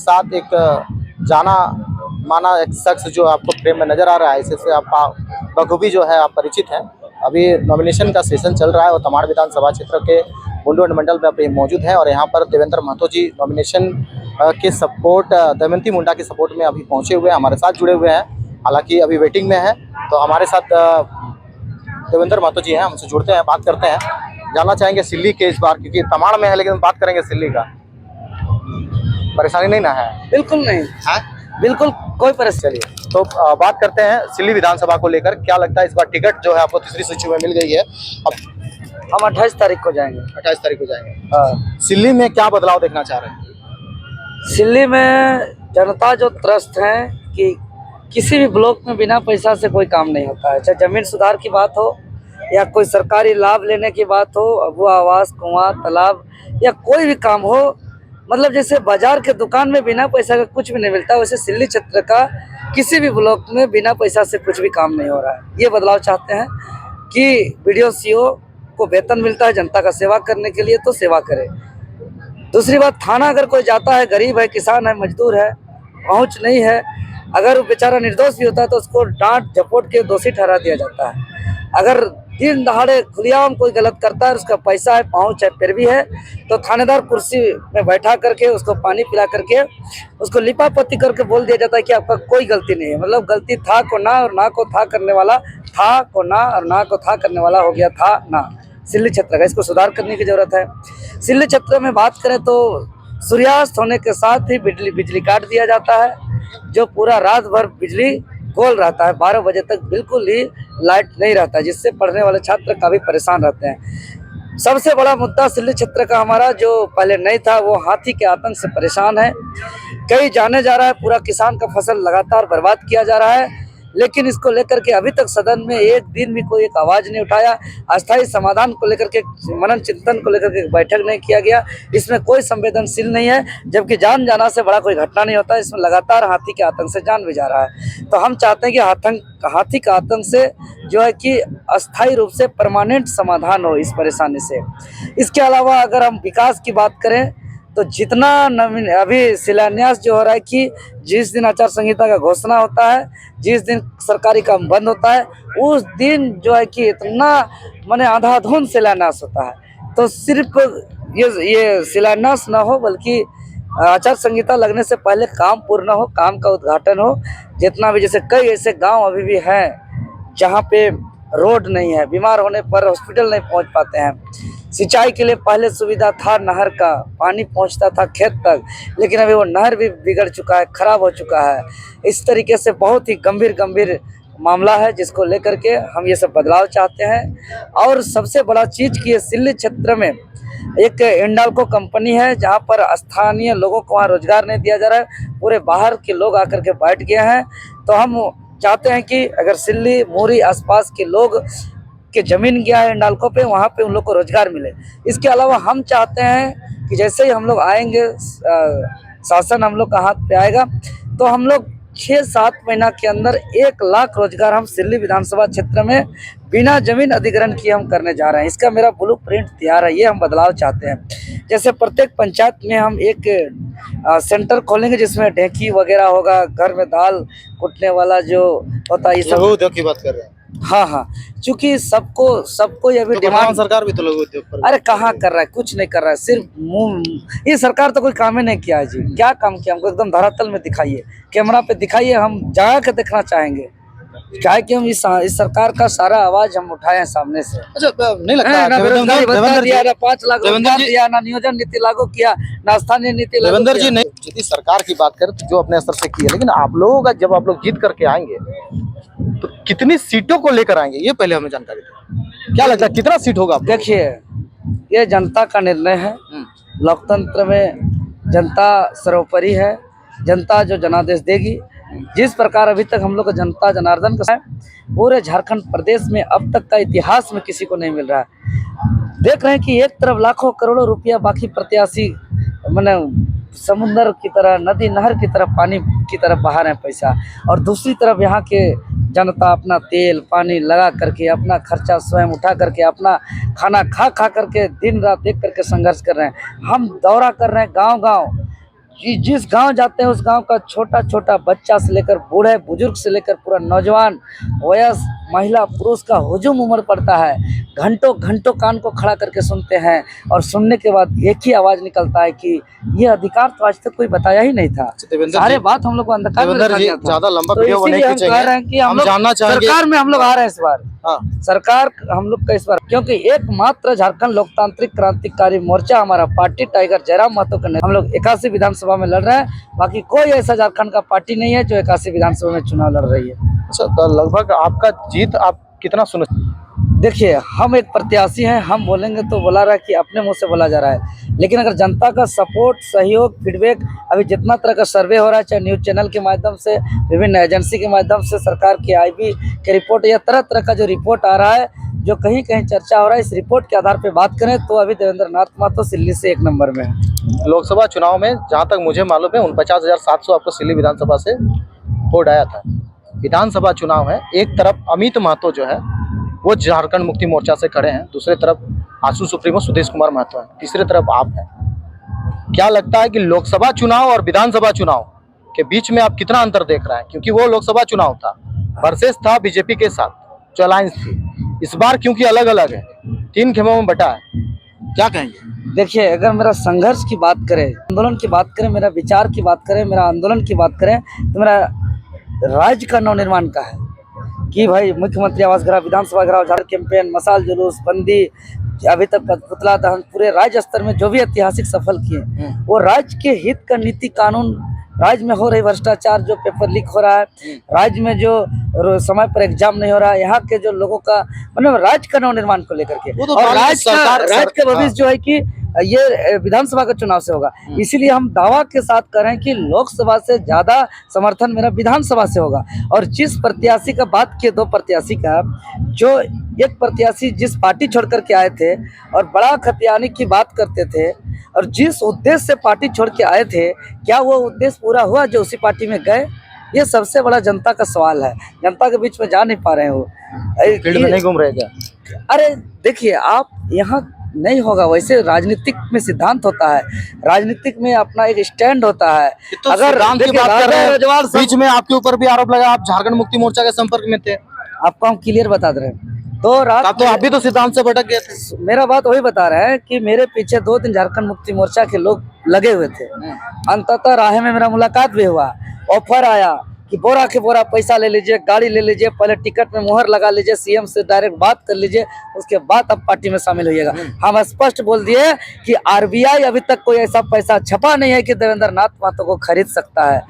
साथ एक जाना माना एक शख्स जो आपको फ्रेम में नजर आ रहा है, इससे आप बखूबी जो है आप परिचित हैं। अभी नॉमिनेशन का सेशन चल रहा है और तमाड़ विधानसभा क्षेत्र के बुंडू मंडल में अभी मौजूद हैं और यहाँ पर देवेंद्र महतो जी नॉमिनेशन के सपोर्ट दमयंती मुंडा के सपोर्ट में अभी पहुँचे हुए हैं, हमारे साथ जुड़े हुए हैं। हालांकि अभी वेटिंग में है, तो हमारे साथ देवेंद्र महतो जी हैं, हमसे जुड़ते हैं, बात करते हैं। जानना चाहेंगे सिल्ली के इस बार, क्योंकि तमाड़ में है लेकिन बात करेंगे सिल्ली का। परेशानी नहीं ना है? बिल्कुल नहीं है? बिल्कुल कोई परेशानी। चलिए तो बात करते हैं सिल्ली विधानसभा को लेकर। क्या लगता है इस बार टिकट जो है आपको तीसरी सूची में मिल गई है? अब हम 28 तारीख को जाएंगे। 28 तारीख को जाएंगे। सिल्ली में क्या बदलाव देखना चाह रहे हैं? सिल्ली में जनता जो त्रस्त है कि किसी भी ब्लॉक में बिना पैसा से कोई काम नहीं होता है, चाहे जमीन सुधार की बात हो या कोई सरकारी लाभ लेने की बात हो, अबू आवास, कुआं, तालाब या कोई भी काम हो। मतलब जैसे बाजार के दुकान में बिना पैसा का कुछ भी नहीं मिलता, वैसे सिल्ली क्षेत्र का किसी भी ब्लॉक में बिना पैसा से कुछ भी काम नहीं हो रहा है। ये बदलाव चाहते हैं कि BDO CO को वेतन मिलता है जनता का सेवा करने के लिए, तो सेवा करे। दूसरी बात, थाना अगर कोई जाता है, गरीब है, किसान है, मजदूर है, पहुंच नहीं है, अगर वो बेचारा निर्दोष भी होता है तो उसको डांट झपोट के दोषी ठहरा दिया जाता है। अगर दिन दहाड़े खुलेआम कोई गलत करता है, उसका पैसा है, पहुंच है, फिर भी है, तो थानेदार कुर्सी में बैठा करके उसको पानी पिला करके उसको लिपापोती करके बोल दिया जाता है कि आपका कोई गलती नहीं है। मतलब गलती था को ना और ना को था करने वाला, था को ना और ना को था करने वाला हो गया था ना। सिल्ली क्षेत्र का इसको सुधार करने की जरूरत है। सिल्ली क्षेत्र में बात करें तो सूर्यास्त होने के साथ ही बिजली काट दिया जाता है, जो पूरा रात भर बिजली गोल रहता है। 12 बजे तक बिल्कुल ही लाइट नहीं रहता है, जिससे पढ़ने वाले छात्र काफ़ी परेशान रहते हैं। सबसे बड़ा मुद्दा सिल्ली क्षेत्र का हमारा जो पहले नहीं था, वो हाथी के आतंक से परेशान है। कई जाने जा रहा है, पूरा किसान का फसल लगातार बर्बाद किया जा रहा है, लेकिन इसको लेकर के अभी तक सदन में एक दिन भी कोई एक आवाज़ नहीं उठाया। अस्थायी समाधान को लेकर के, मनन चिंतन को लेकर के बैठक नहीं किया गया। इसमें कोई संवेदनशील नहीं है, जबकि जान जाना से बड़ा कोई घटना नहीं होता है। इसमें लगातार हाथी के आतंक से जान भी जा रहा है। तो हम चाहते हैं कि हाथी का आतंक से जो है कि अस्थायी रूप से परमानेंट समाधान हो इस परेशानी से। इसके अलावा अगर हम विकास की बात करें तो जितना अभी शिलान्यास जो हो रहा है कि जिस दिन आचार संहिता का घोषणा होता है, जिस दिन सरकारी काम बंद होता है, उस दिन जो है कि इतना माने अंधाधुंध शिलान्यास होता है। तो सिर्फ ये शिलान्यास ना हो, बल्कि आचार संहिता लगने से पहले काम पूर्ण हो, काम का उद्घाटन हो। जितना भी, जैसे कई ऐसे गांव अभी भी हैं जहां पे रोड नहीं है, बीमार होने पर हॉस्पिटल नहीं पहुंच पाते हैं। सिंचाई के लिए पहले सुविधा था नहर का, पानी पहुंचता था खेत तक, लेकिन अभी वो नहर भी बिगड़ चुका है, खराब हो चुका है। इस तरीके से बहुत ही गंभीर मामला है, जिसको लेकर के हम ये सब बदलाव चाहते हैं। और सबसे बड़ा चीज़ कि ये सिल्ली क्षेत्र में एक इंडाल्को कंपनी है, जहाँ पर स्थानीय लोगों को वहाँ रोजगार नहीं दिया जा रहा है, पूरे बाहर के लोग आकर के बैठ गए हैं। तो हम चाहते हैं कि अगर सिल्ली मोरी आसपास के लोग के जमीन गया है इंडाल्को पे, वहाँ पे उन लोग को रोजगार मिले। इसके अलावा हम चाहते हैं कि जैसे ही हम लोग आएंगे, शासन हम लोग का हाथ पे आएगा, तो हम लोग 6-7 महीना के अंदर 1 लाख रोजगार हम सिल्ली विधानसभा क्षेत्र में बिना जमीन अधिग्रहण किए हम करने जा रहे हैं। इसका मेरा ब्लूप्रिंट तैयार है, ये हम बदलाव चाहते हैं। जैसे प्रत्येक पंचायत में हम एक सेंटर खोलेंगे, जिसमें ढेंकी वगैरह होगा, घर में दाल कुटने वाला जो होता है, ये सब उद्योग की बात कर रहे हैं। हाँ, चूंकि सबको अभी तो डिमांड। सरकार भी तो लघु उद्योग पर, अरे कहाँ कर रहा है, कुछ नहीं कर रहा है, सिर्फ मुंह। ये सरकार तो कोई काम ही नहीं किया है जी। क्या काम किया, हमको एकदम धरातल में दिखाइए, कैमरा पे दिखाइए, हम जा के देखना चाहेंगे। क्या है कि हम इस सरकार का सारा आवाज हम उठाए हैं सामने से। अच्छा, नहीं लगता ना बेरोजगारी भत्ता देवेंद्र दिया, ना 5 लाख देवेंद्र रोजगार जी, दिया, ना नियोजन नीति लागू किया, ना स्थानीय नीति लागू देवेंद्र किया। जी, नहीं जितनी सरकार की बात करें तो जो अपने स्तर से की है, लेकिन आप लोगों का जब आप लोग जीत करके आएंगे तो कितनी सीटों को लेकर आएंगे, ये पहले हमें जानकारी दें। क्या लगता है कितना सीट होगा? देखिए, ये जनता का निर्णय है। लोकतंत्र में जनता सर्वोपरि है। जनता जो जनादेश देगी, जिस प्रकार अभी तक हम लोग को जनता जनार्दन का है, पूरे झारखंड प्रदेश में अब तक का इतिहास में किसी को नहीं मिल रहा है। देख रहे हैं कि एक तरफ लाखों करोड़ों रुपया, बाकी प्रत्याशी मैंने समुद्र की तरह, नदी नहर की तरह, पानी की तरफ बहा रहे हैं पैसा, और दूसरी तरफ यहाँ के जनता अपना तेल पानी लगा करके, अपना खर्चा स्वयं उठा करके, अपना खाना खा करके दिन रात देख करके संघर्ष कर रहे हैं। हम दौरा कर रहे हैं गांव-गांव, जिस गांव जाते हैं उस गांव का छोटा छोटा बच्चा से लेकर बूढ़े बुजुर्ग से लेकर पूरा नौजवान वयस्क महिला पुरुष का हुजूम उमड़ पड़ता है। घंटों घंटों कान को खड़ा करके सुनते हैं और सुनने के बाद एक ही आवाज़ निकलता है कि ये अधिकार तो आज तक कोई बताया ही नहीं था। देवेंद्र सारे जी, बात हम लोग को अंधकार में देवेंद्र रखा जी, गया था। ज्यादा लंबा तो वीडियो इसीलिए नहीं हम कह खींचेंगे। रहे हैं कि हम हम लोग जानना चाहेंगे- सरकार में हम लोग आ रहे हैं इस बार। हाँ, सरकार हम लोग का इस बार, क्योंकि एकमात्र झारखंड लोकतांत्रिक क्रांतिकारी मोर्चा हमारा पार्टी टाइगर जयराम महतो का हम लोग 81 विधानसभा में लड़ रहे हैं। बाकी कोई ऐसा झारखंड का पार्टी नहीं है जो 81 विधानसभा में चुनाव लड़ रही है। अच्छा, तो लगभग आपका जीत आप कितना सुनिश्चित? देखिए, हम एक प्रत्याशी हैं, हम बोलेंगे तो बोला रहा है कि अपने मुंह से बोला जा रहा है, लेकिन अगर जनता का सपोर्ट, सहयोग, फीडबैक, अभी जितना तरह का सर्वे हो रहा है, चाहे न्यूज़ चैनल के माध्यम से, विभिन्न एजेंसी के माध्यम से, सरकार की आईबी के रिपोर्ट या तरह तरह का जो रिपोर्ट आ रहा है, जो कहीं कहीं चर्चा हो रहा है, इस रिपोर्ट के आधार पर बात करें तो अभी देवेंद्र नाथ महतो सिल्ली से 1 नंबर में है। लोकसभा चुनाव में जहां तक मुझे मालूम है 49,700 आपको सिल्ली विधानसभा से वोट आया था। विधानसभा चुनाव है, एक तरफ अमित महतो जो है वो झारखंड मुक्ति मोर्चा से खड़े हैं, दूसरे तरफ आसू सुप्रीमो सुदेश कुमार महतो हैं, तीसरे तरफ आप हैं। क्या लगता है कि लोकसभा चुनाव और विधानसभा चुनाव के बीच में आप कितना अंतर देख रहे हैं? क्योंकि वो लोकसभा चुनाव था, वर्सेस था बीजेपी के साथ जो अलायंस थी। इस बार क्योंकि अलग अलग है, 3 खेमों में बटा है, क्या कहेंगे? देखिए, अगर मेरा संघर्ष की बात करें, आंदोलन की बात करें, मेरा विचार की बात करें, मेरा आंदोलन की बात करें, तो मेरा राज्य का नवनिर्माण का है कि भाई मुख्यमंत्री आवास घराव, विधानसभा घराव, झाड़ कैंपेन, मसाल जुलूस, बंदी, अभी तक पुतला दहन, पूरे राज्य स्तर में जो भी ऐतिहासिक सफल किए, वो राज्य के हित का नीति कानून, राज्य में हो रही भ्रष्टाचार, जो पेपर लीक हो रहा है, राज्य में जो समय पर एग्जाम नहीं हो रहा है, यहाँ के जो लोगों का मतलब राज्य का नवनिर्माण को लेकर के, तो और राज्य का भविष्य जो है कि ये विधानसभा का चुनाव से होगा। इसीलिए हम दावा के साथ कर रहे हैं कि लोकसभा से ज्यादा समर्थन मेरा विधानसभा से होगा। और जिस प्रत्याशी का बात किए, 2 प्रत्याशी का, जो एक प्रत्याशी जिस पार्टी छोड़ करके आए थे और बड़ा खतियानी की बात करते थे, और जिस उद्देश्य से पार्टी छोड़ के आए थे, क्या वो उद्देश्य पूरा हुआ जो उसी पार्टी में गए? ये सबसे बड़ा जनता का सवाल है। जनता के बीच में जा नहीं पा रहे हैं वो, फील्ड में नहीं घूम रहे क्या? अरे देखिए, आप यहाँ नहीं होगा। वैसे राजनीतिक में सिद्धांत होता है, राजनीतिक में अपना एक स्टैंड होता है। तो अगर सिद्धांत की बात कर रहे हैं, बीच में आपके ऊपर भी आरोप लगा आप झारखंड मुक्ति मोर्चा के संपर्क में थे। आपको हम क्लियर बता दे रहे हैं, तो रात तो आप भी तो सिद्धांत से भटक गए थे। मेरा बात वही बता रहे हैं कि मेरे पीछे 2 दिन झारखंड मुक्ति मोर्चा के लोग लगे हुए थे। अंततः राह में मेरा मुलाकात भी हुआ, ऑफर आया कि बोरा के बोरा पैसा ले लीजिए, गाड़ी ले लीजिए, पहले टिकट में मुहर लगा लीजिए, सीएम से डायरेक्ट बात कर लीजिए, उसके बाद अब पार्टी में शामिल होइएगा। हम स्पष्ट बोल दिए कि आरबीआई अभी तक कोई ऐसा पैसा छपा नहीं है कि देवेंद्र नाथ महतो को खरीद सकता है।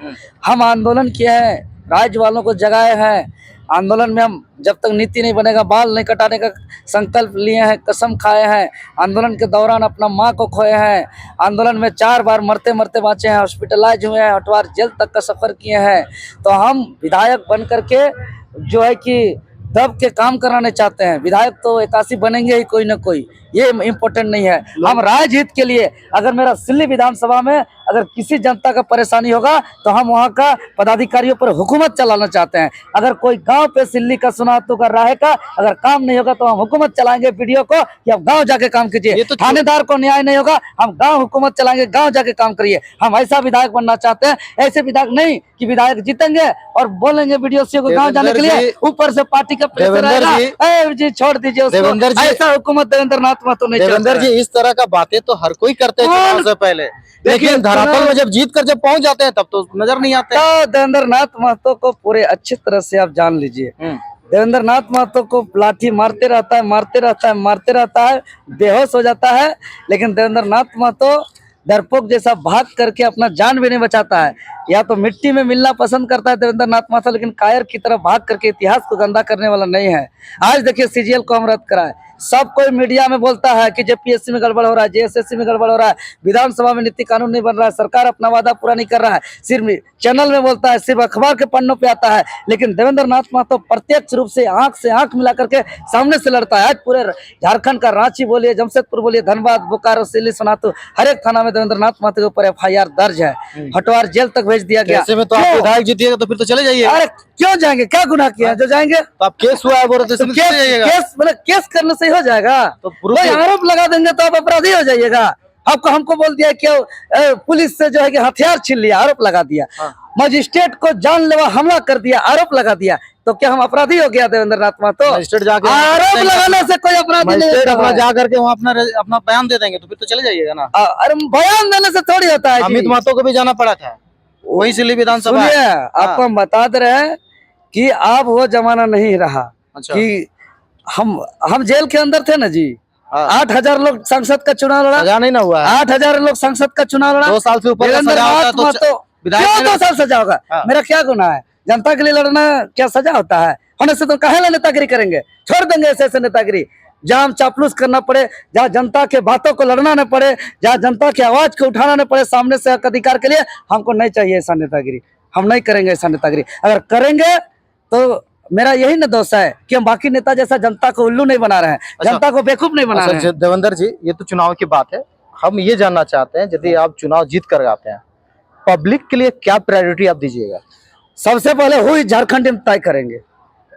हम आंदोलन किए हैं, राज्य वालों को जगाए हैं। आंदोलन में हम जब तक नीति नहीं बनेगा बाल नहीं कटाने का संकल्प लिए हैं, कसम खाए हैं। आंदोलन के दौरान अपना माँ को खोए हैं। आंदोलन में 4 बार मरते मरते बाँचे हैं, हॉस्पिटलाइज हुए हैं, हटवार जेल तक का सफ़र किए हैं। तो हम विधायक बन करके जो है कि दब के काम कराने चाहते हैं। विधायक तो 81 बनेंगे ही कोई ना कोई, ये इम्पोर्टेंट नहीं है। हम राज्य हित के लिए, अगर मेरा सिल्ली विधानसभा में अगर किसी जनता का परेशानी होगा तो हम वहाँ का पदाधिकारियों पर हुकूमत चलाना चाहते हैं। अगर कोई गांव पे सिल्ली का सुनातू कर रहा है का अगर काम नहीं होगा तो हम हुकूमत चलाएंगे वीडियो को कि आप गांव जाके काम कीजिए। तो थानेदार को न्याय नहीं होगा, हम गांव हुकूमत चलाएंगे, गांव जाके काम करिए। हम ऐसा विधायक बनना चाहते हैं, ऐसे विधायक नहीं कि विधायक जीतेंगे और बोलेंगे वीडियो को गाँव जाने के लिए, ऊपर से पार्टी का प्रेशर आएगा, जी छोड़ दीजिए उसको। ऐसा हुकूमत देवेंद्र नाथ महतो नहीं। देवेंद्र जी, इस तरह का बातें तो हर कोई करते हैं चुनाव से पहले, लेकिन धरातल में जब जीत कर जब पहुंच जाते हैं तब तो नजर नहीं आते। तो देवेंद्र नाथ महतो को पूरे अच्छी तरह से आप जान लीजिए। देवेंद्र नाथ महतो को लाठी मारते रहता है, मारते रहता है, मारते रहता है, बेहोश हो जाता है, लेकिन देवेंद्र नाथ महतो डरपोक जैसा भाग करके अपना जान भी नहीं बचाता है। या तो मिट्टी में मिलना पसंद करता है देवेंद्र नाथ महतो, लेकिन कायर की तरफ भाग करके इतिहास को गंदा करने वाला नहीं है। आज देखिए सीजीएल को हम रद्द कराए, सब कोई मीडिया में बोलता है कि जेपीएससी में गड़बड़ हो रहा है, जेएसएससी में गड़बड़ हो रहा है, विधानसभा में नीति कानून नहीं बन रहा है, सरकार अपना वादा पूरा नहीं कर रहा है, सिर्फ चैनल में बोलता है, सिर्फ अखबार के पन्नों पे आता है। लेकिन देवेंद्र नाथ महतो प्रत्यक्ष रूप से आंख मिला करके सामने से लड़ता है। आज पूरे झारखंड का रांची बोलिए, जमशेदपुर बोलिए, धनबाद, बोकारो, सिल्ली, सोनातू, हर एक थाना में देवेंद्र नाथ महतो के ऊपर FIR दर्ज है। हटवार जेल तक भेज दिया गया। ऐसे में तो आप विधायक जीतिएगा तो फिर तो चले जाइए। अरे क्यों जाएंगे, क्या गुनाह किया जो जाएंगे? तो आप केस हुआ है बोल रहे थे, केस मतलब केस करने से ही हो जाएगा? तो कोई आरोप लगा देंगे तो आप अपराधी हो जाइएगा। आपको हमको बोल दिया कि पुलिस से जो है कि हथियार छीन लिया, आरोप लगा दिया। हाँ। मजिस्ट्रेट को जानलेवा हमला कर दिया, आरोप लगा दिया, तो क्या हम अपराधी हो गया देवेंद्र नाथ महतो? मजिस्ट्रेट जाके आरोप लगाने से कोई अपराधी नहीं मजिस्ट्रेट होता अपना है। जा करके वहाँ अपना बयान दे देंगे तो फिर तो चले जाइएगा ना। अरे बयान देने से थोड़ी होता है अमित जी। महतो को भी जाना पड़ा था, वही सिल्ली विधानसभा सुनिए, है। आपको हम बता दे रहे हैं कि अब वो जमाना नहीं रहा अच्छा। कि हम जेल के अंदर थे ना जी। हाँ। 8,000 लोग संसद का चुनाव लड़ा, सजा नहीं ना हुआ है। 8,000 लोग संसद का चुनाव लड़ा। 2 साल से ऊपर का देवेंद्र सजा होता है नाथ महतो विधायक क्यों 2 साल सजा होगा? हाँ। मेरा क्या गुनाह है? जनता के लिए लड़ना क्या सजा होता है? होने से तो काहे ला नेतागिरी करेंगे? छोड़ देंगे ऐसे ऐसे नेतागिरी। जहाँ हम चापलूस करना पड़े, जहाँ जनता के बातों को लड़ना न पड़े, जहाँ जनता की आवाज को उठाना न पड़े सामने से हक अधिकार के लिए, हमको नहीं चाहिए ऐसा नेतागिरी। हम नहीं करेंगे ऐसा नेतागिरी। अगर करेंगे तो मेरा यही न दोष है कि हम बाकी नेता जैसा जनता को उल्लू नहीं बना रहे हैं, अच्छा। जनता को बेवकूफ नहीं बना रहे हैं। देवेंद्र जी, ये तो चुनाव की बात है, हम ये जानना चाहते हैं यदि आप चुनाव जीत कर आते हैं, पब्लिक के लिए क्या प्रायोरिटी आप दीजिएगा? सबसे पहले हुई झारखंड में तय करेंगे,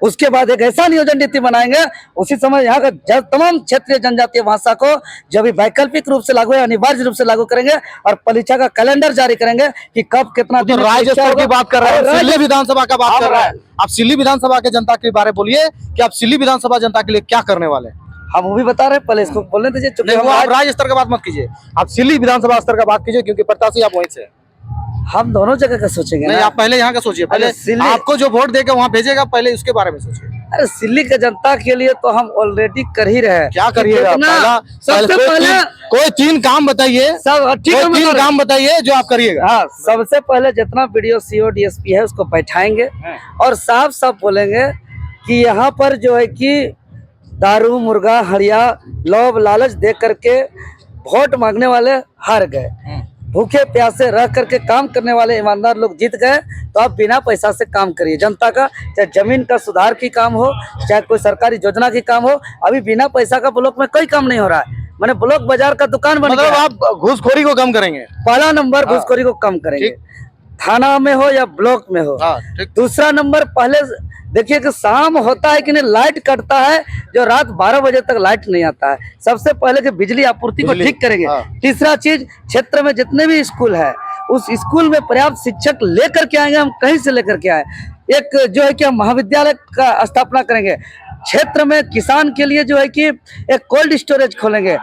उसके बाद एक ऐसा नियोजन नीति बनाएंगे, उसी समय यहाँ का तमाम क्षेत्रीय जनजातीय भाषा को जो भी वैकल्पिक रूप से लागू है अनिवार्य रूप से लागू करेंगे और परीक्षा का कैलेंडर जारी करेंगे कि कब कितना तो दिन में राज्य परीक्षा स्तर की होगा। बात कर रहे हैं, अरे सिल्ली विधानसभा का बात कर रहे हैं। राज्य- आप सिल्ली विधानसभा के जनता के बारे में बोलिए कि आप सिल्ली विधानसभा जनता के लिए क्या करने वाले हैं? हम वो भी बता रहे हैं, पहले इसको बोलने दीजिए। चूंकि नहीं, हम वो आप आज- राज्य स्तर का बात मत कीजिए, आप सिल्ली विधानसभा स्तर का बात कीजिए क्योंकि प्रत्याशी आप वहीं से हैं। हम दोनों जगह का सोचेंगे नहीं, ना। आप पहले यहाँ का सोचिए, पहले अरे सिल्ली- आपको जो वोट देकर वहाँ भेजेगा पहले उसके बारे में सोचिए। अरे सिल्ली के जनता के लिए तो हम ऑलरेडी कर ही रहे हैं। क्या करिएगा? सबसे पहले कोई 3 काम बताइए, सब ठीक है, कोई 3 काम बताइए जो आप करिएगा। हाँ, सबसे पहले जितना बीडीओ सीओ डीएसपी है उसको बैठाएंगे और साफ साफ बोलेंगे कि यहाँ पर जो है कि दारू मुर्गा हड़िया लोभ लालच दे करके वोट मांगने वाले हार गए, भूखे प्यासे रह करके काम करने वाले ईमानदार लोग जीत गए। तो आप बिना पैसा से काम करिए जनता का, चाहे जमीन का सुधार की काम हो, चाहे कोई सरकारी योजना की काम हो। अभी बिना पैसा का ब्लॉक में कोई काम नहीं हो रहा है। मैंने ब्लॉक बाजार का दुकान बन मतलब गया। आप घूसखोरी को कम करेंगे। पहला नंबर घूसखोरी को कम करेंगे, थाना में हो या ब्लॉक में हो। हाँ, ठीक। दूसरा नंबर, पहले देखिए कि शाम होता है कि नहीं, लाइट कटता है, जो रात 12 बजे तक लाइट नहीं आता है। सबसे पहले कि बिजली आपूर्ति को बिजली, ठीक करेंगे। हाँ। तीसरा चीज, क्षेत्र में जितने भी स्कूल है उस स्कूल में पर्याप्त शिक्षक लेकर के आएंगे, हम कहीं से लेकर के आए। एक जो है कि हम महाविद्यालय का स्थापना करेंगे। क्षेत्र में किसान के लिए जो है कि एक कोल्ड स्टोरेज खोलेंगे।